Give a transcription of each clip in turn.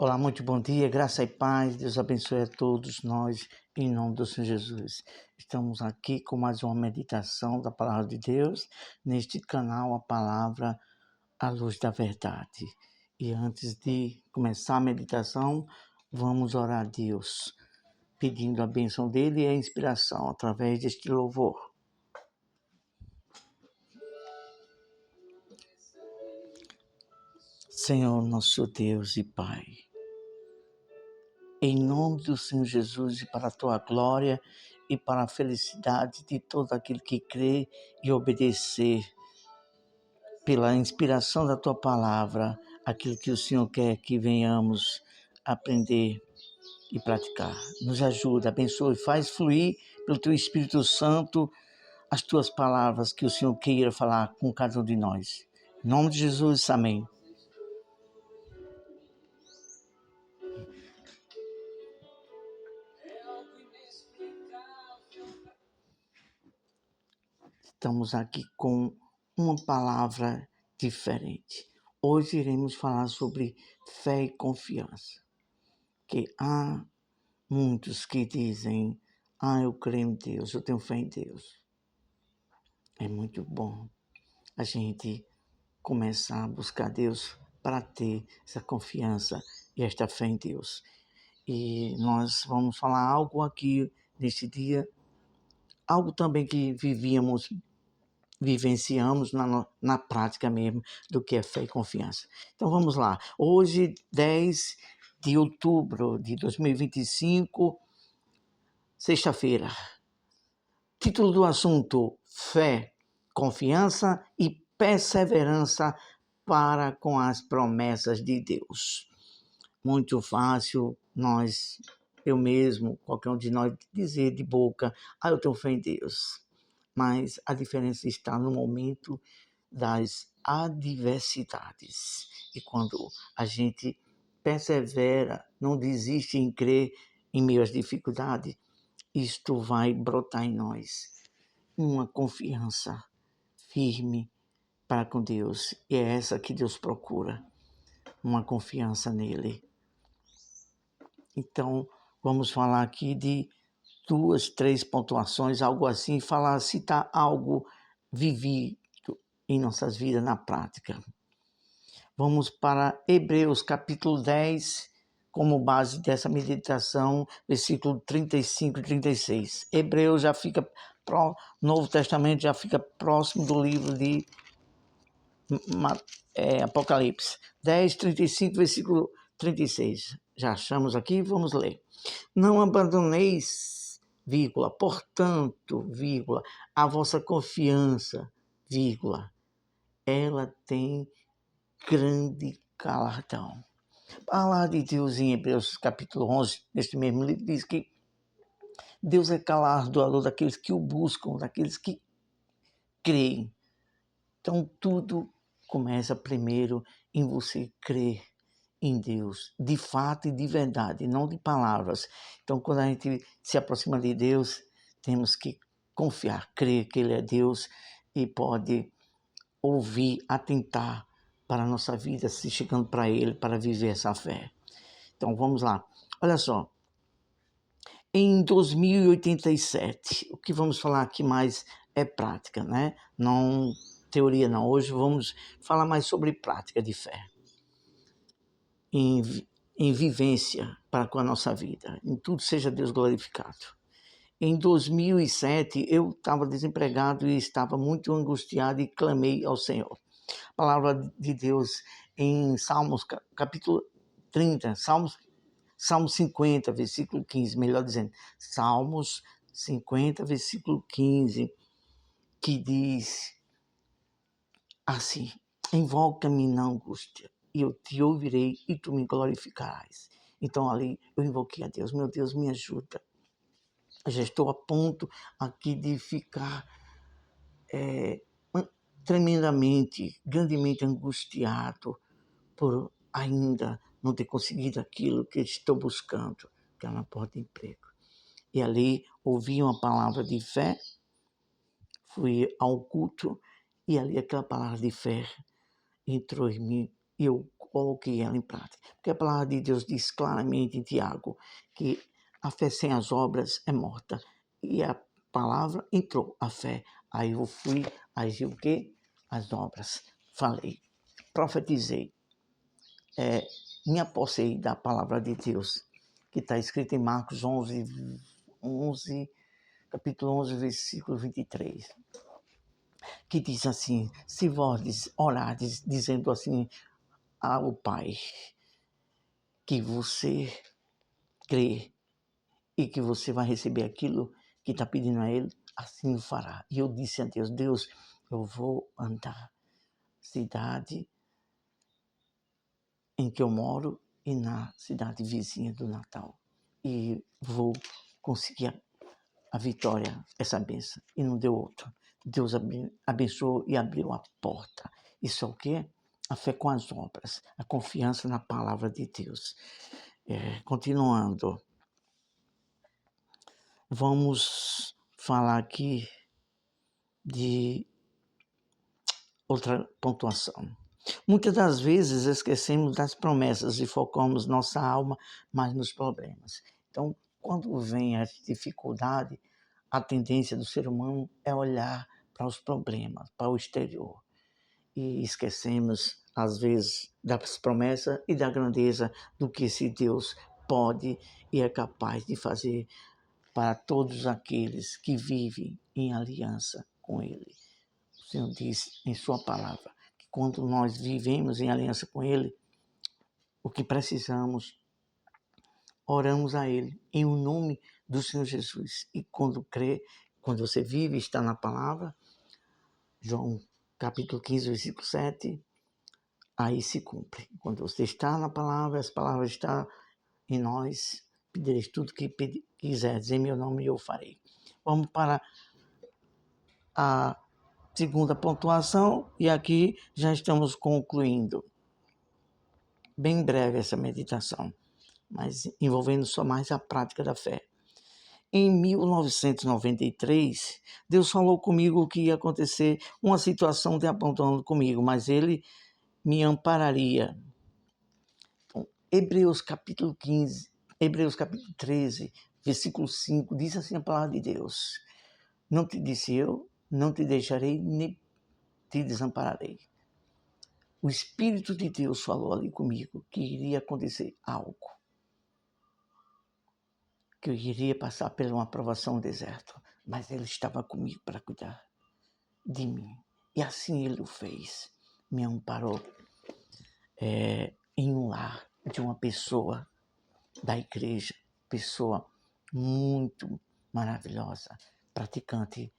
Olá, muito bom dia, graça e paz, Deus abençoe a todos nós, em nome do Senhor Jesus. Estamos aqui com mais uma meditação da Palavra de Deus, neste canal, a Palavra, a Luz da Verdade. E antes de começar a meditação, vamos orar a Deus, pedindo a bênção dEle e a inspiração através deste louvor. Senhor, nosso Deus e Pai, em nome do Senhor Jesus e para a Tua glória e para a felicidade de todo aquele que crê e obedecer pela inspiração da Tua palavra, aquilo que o Senhor quer que venhamos aprender e praticar. Nos ajuda, abençoe, faz fluir pelo Teu Espírito Santo as Tuas palavras que o Senhor queira falar com cada um de nós. Em nome de Jesus, amém. Estamos aqui com uma palavra diferente. Hoje iremos falar sobre fé e confiança. Que há muitos que dizem, eu creio em Deus, eu tenho fé em Deus. É muito bom a gente começar a buscar Deus para ter essa confiança e esta fé em Deus. E nós vamos falar algo aqui neste dia, algo também que vivenciamos na prática mesmo do que é fé e confiança. Então vamos lá. Hoje, 10 de outubro de 2025, sexta-feira. Título do assunto: Fé, confiança e perseverança para com as promessas de Deus. Muito fácil eu mesmo, qualquer um de nós, dizer de boca, eu tenho fé em Deus. Mas a diferença está no momento das adversidades. E quando a gente persevera, não desiste em crer em meio às dificuldades, isto vai brotar em nós uma confiança firme para com Deus. E é essa que Deus procura, uma confiança nele. Então, vamos falar aqui de 2, 3 pontuações, algo assim, citar algo vivido em nossas vidas na prática. Vamos para Hebreus capítulo 10, como base dessa meditação, versículo 35 e 36. Hebreus já fica, Novo Testamento já fica próximo do livro de Apocalipse. 10, 35, versículo 36. Já achamos aqui, vamos ler. Não abandoneis, portanto, a vossa confiança, ela tem grande galardão. A palavra de Deus em Hebreus capítulo 11, neste mesmo livro, diz que Deus é galardoador daqueles que o buscam, daqueles que creem. Então, tudo começa primeiro em você crer em Deus, de fato e de verdade, não de palavras. Então, quando a gente se aproxima de Deus, temos que confiar, crer que Ele é Deus e pode ouvir, atentar para a nossa vida, se chegando para Ele, para viver essa fé. Então, vamos lá. Olha só. Em 2087, o que vamos falar aqui mais é prática, né? Não teoria não. Hoje vamos falar mais sobre prática de fé. Em vivência para com a nossa vida. Em tudo seja Deus glorificado. Em 2007, eu estava desempregado e estava muito angustiado e clamei ao Senhor. A palavra de Deus em Salmos, capítulo 30, Salmo 50, versículo 15, melhor dizendo, Salmos 50, versículo 15, que diz assim: invoca-me na angústia, e eu te ouvirei e tu me glorificarás. Então ali eu invoquei a Deus, meu Deus, me ajuda. Eu já estou a ponto aqui de ficar tremendamente, grandemente angustiado por ainda não ter conseguido aquilo que estou buscando, que é uma porta de emprego. E ali ouvi uma palavra de fé, fui ao culto, e ali aquela palavra de fé entrou em mim, e eu coloquei ela em prática. Porque a palavra de Deus diz claramente em Tiago que a fé sem as obras é morta. E a palavra entrou, a fé. Aí eu fui, agi o quê? As obras. Falei, profetizei, me apossei da palavra de Deus, que está escrita em Marcos 11, capítulo 11, versículo 23, que diz assim: se vós orardes dizendo assim ao Pai, que você crê e que você vai receber aquilo que está pedindo a Ele, assim o fará. E eu disse a Deus, Deus, eu vou andar cidade em que eu moro e na cidade vizinha do Natal. E vou conseguir a vitória, essa bênção. E não deu outra. Deus abençoou e abriu a porta. Isso é o quê? A fé com as obras, a confiança na palavra de Deus. Continuando, vamos falar aqui de outra pontuação. Muitas das vezes esquecemos das promessas e focamos nossa alma mais nos problemas. Então, quando vem a dificuldade, a tendência do ser humano é olhar para os problemas, para o exterior. E esquecemos, às vezes, das promessas e da grandeza do que esse Deus pode e é capaz de fazer para todos aqueles que vivem em aliança com Ele. O Senhor diz em sua palavra que quando nós vivemos em aliança com Ele, o que precisamos, oramos a Ele em o nome do Senhor Jesus. E quando crê, quando você vive e está na palavra, João capítulo 15, versículo 7, aí se cumpre. Quando você está na palavra, as palavras estão em nós, pedireis tudo que quiserdes em meu nome e eu farei. Vamos para a segunda pontuação e aqui já estamos concluindo. Bem breve essa meditação, mas envolvendo só mais a prática da fé. Em 1993, Deus falou comigo que ia acontecer uma situação de abandono comigo, mas Ele me ampararia. Então, Hebreus capítulo 13, versículo 5, diz assim a palavra de Deus: não te disse eu, não te deixarei, nem te desampararei. O Espírito de Deus falou ali comigo que iria acontecer algo, que eu iria passar por uma aprovação no deserto, mas Ele estava comigo para cuidar de mim. E assim Ele o fez. Me amparou em um lar de uma pessoa da igreja, pessoa muito maravilhosa, praticante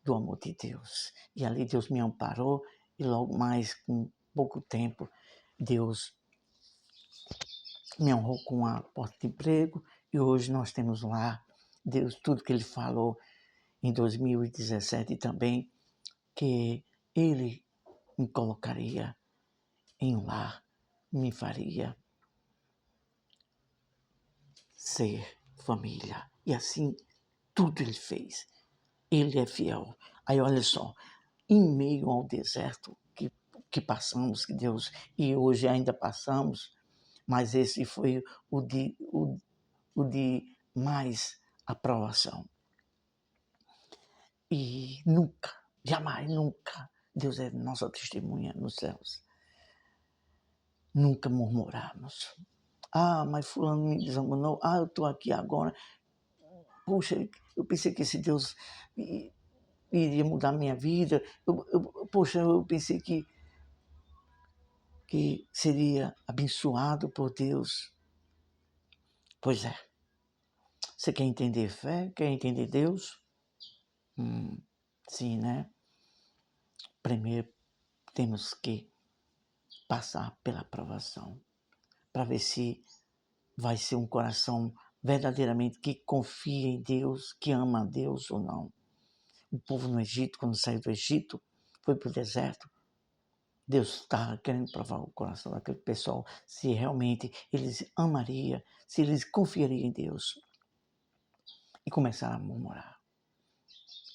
do amor de Deus. E ali Deus me amparou e logo mais, com pouco tempo, Deus me honrou com uma porta de emprego e hoje nós temos lá, Deus, tudo que Ele falou em 2017 também, que Ele me colocaria em um lar, me faria ser família. E assim, tudo Ele fez. Ele é fiel. Aí olha só, em meio ao deserto que passamos, que Deus, e hoje ainda passamos, mas esse foi o de mais aprovação. E nunca, jamais, nunca, Deus é nossa testemunha nos céus. Nunca murmuramos. Ah, mas fulano me desamonou. Ah, eu estou aqui agora. Puxa, eu pensei que esse Deus iria mudar minha vida. Poxa, eu pensei que seria abençoado por Deus. Pois é. Você quer entender fé? Quer entender Deus? Sim, né? Primeiro temos que passar pela aprovação para ver se vai ser um coração verdadeiramente que confia em Deus, que ama a Deus ou não. O povo no Egito, quando saiu do Egito, foi para o deserto. Deus estava querendo provar o coração daquele pessoal, se realmente eles amariam, se eles confiariam em Deus. E começaram a murmurar.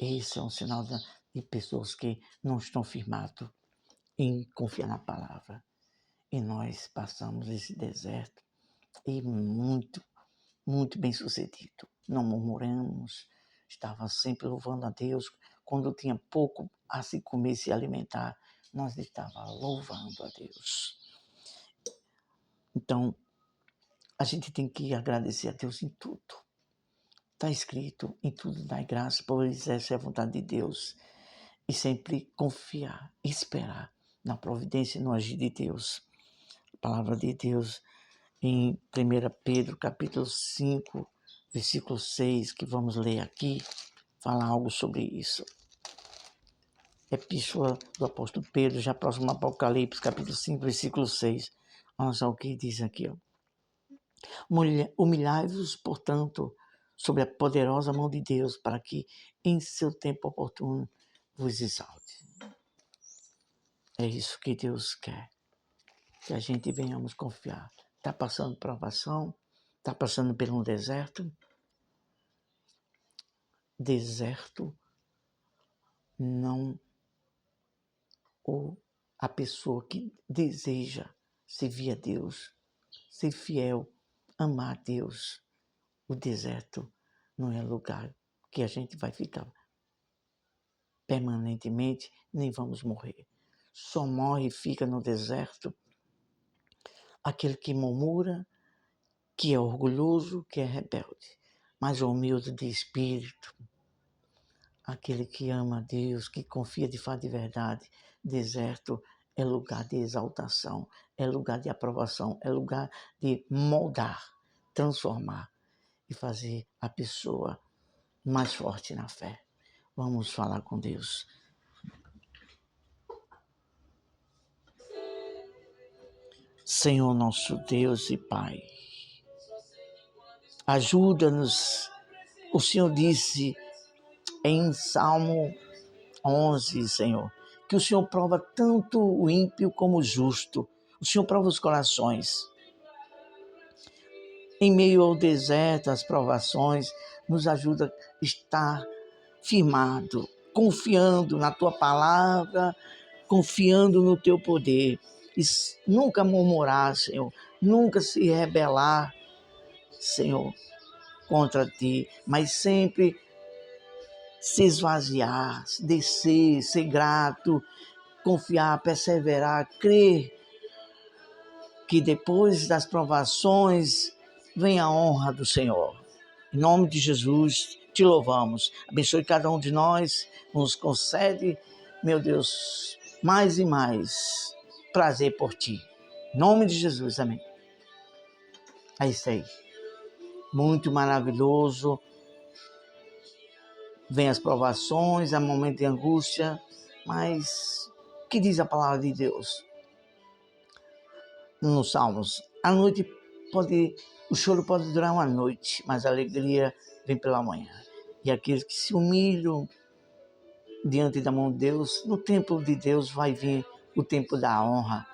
Esse é um sinal de pessoas que não estão firmadas em confiar na palavra. E nós passamos esse deserto e muito, muito bem sucedido. Não murmuramos, estava sempre louvando a Deus. Quando tinha pouco a se comer, se alimentar, nós estávamos louvando a Deus. Então, a gente tem que agradecer a Deus em tudo. Está escrito, em tudo dai graça, pois essa é a vontade de Deus. E sempre confiar, esperar na providência e no agir de Deus. A palavra de Deus em 1 Pedro, capítulo 5, versículo 6, que vamos ler aqui, fala algo sobre isso. Epístola do apóstolo Pedro, já próximo ao Apocalipse, capítulo 5, versículo 6. Olha só o que diz aqui. Humilhai-vos, portanto, sob a poderosa mão de Deus, para que, em seu tempo oportuno, vos exalte. É isso que Deus quer, que a gente venhamos confiar. Está passando provação, está passando por um deserto. Deserto não a pessoa que deseja servir a Deus, ser fiel, amar a Deus. O deserto não é lugar que a gente vai ficar permanentemente, nem vamos morrer. Só morre e fica no deserto aquele que murmura, que é orgulhoso, que é rebelde, mas humilde de espírito, aquele que ama a Deus, que confia de fato e verdade. Deserto é lugar de exaltação, é lugar de aprovação, é lugar de moldar, transformar e fazer a pessoa mais forte na fé. Vamos falar com Deus. Senhor nosso Deus e Pai, ajuda-nos. O Senhor disse em Salmo 11, Senhor, que o Senhor prova tanto o ímpio como o justo. O Senhor prova os corações. Em meio ao deserto, às provações, nos ajuda a estar firmado, confiando na Tua palavra, confiando no Teu poder. E nunca murmurar, Senhor, nunca se rebelar, Senhor, contra Ti, mas sempre se esvaziar, descer, ser grato, confiar, perseverar, crer que depois das provações vem a honra do Senhor. Em nome de Jesus, te louvamos. Abençoe cada um de nós, nos concede, meu Deus, mais e mais prazer por ti. Em nome de Jesus, amém. É isso aí. Muito maravilhoso. Vem as provações, há momento de angústia, mas o que diz a palavra de Deus? Nos Salmos, o choro pode durar uma noite, mas a alegria vem pela manhã. E aqueles que se humilham diante da mão de Deus, no tempo de Deus vai vir o tempo da honra.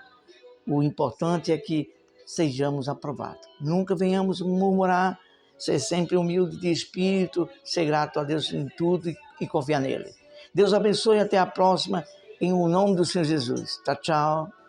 O importante é que sejamos aprovados. Nunca venhamos murmurar, ser sempre humilde de espírito, ser grato a Deus em tudo e confiar nele. Deus abençoe e até a próxima, em o nome do Senhor Jesus. Tchau, tchau.